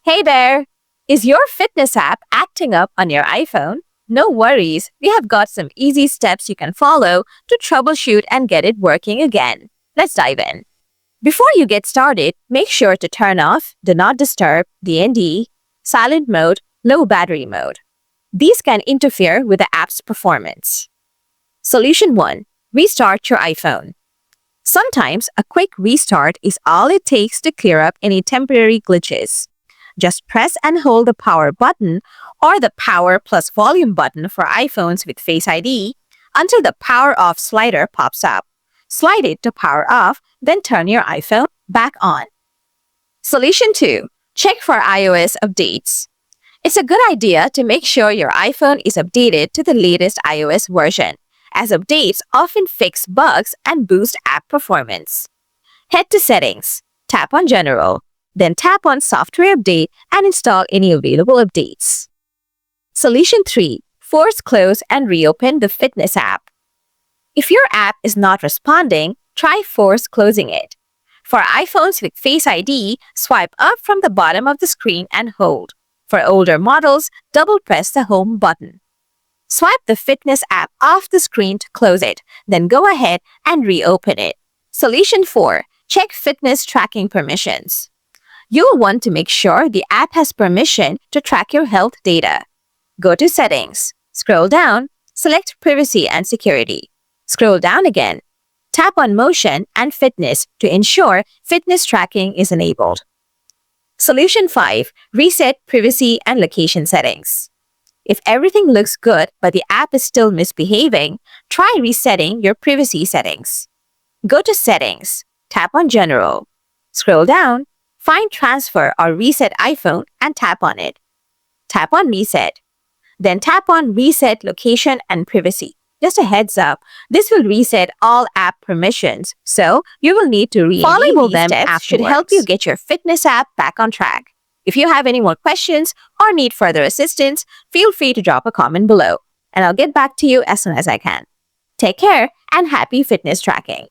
Hey there! Is your fitness app acting up on your iPhone? No worries, we have got some easy steps you can follow to troubleshoot and get it working again. Let's dive in. Before you get started, make sure to turn off Do Not Disturb, DND, Silent Mode, Low Battery Mode. These can interfere with the app's performance. Solution 1. Restart your iPhone. Sometimes a quick restart is all it takes to clear up any temporary glitches. Just press and hold the power button or the power plus volume button for iPhones with Face ID until the power off slider pops up. Slide it to power off, then turn your iPhone back on. Solution 2. Check for iOS updates. It's a good idea to make sure your iPhone is updated to the latest iOS version, as updates often fix bugs and boost app performance. Head to Settings, tap on General, then tap on Software Update and install any available updates. Solution 3. Force close and reopen the fitness app. If your app is not responding, try force closing it. For iPhones with Face ID, swipe up from the bottom of the screen and hold. For older models, double press the home button. Swipe the fitness app off the screen to close it, then go ahead and reopen it. Solution 4. Check fitness tracking permissions. You'll want to make sure the app has permission to track your health data. Go to Settings, scroll down, select Privacy and Security. Scroll down again. Tap on Motion and Fitness to ensure fitness tracking is enabled. Solution 5. Reset privacy and location settings. If everything looks good but the app is still misbehaving, try resetting your privacy settings. Go to Settings, tap on General. Scroll down, find Transfer or Reset iPhone and tap on it. Tap on Reset. Then tap on Reset Location and Privacy. Just a heads up, this will reset all app permissions, so you will need to re-enable them afterwards. Should help you get your fitness app back on track. If you have any more questions or need further assistance, feel free to drop a comment below, and I'll get back to you as soon as I can. Take care and happy fitness tracking.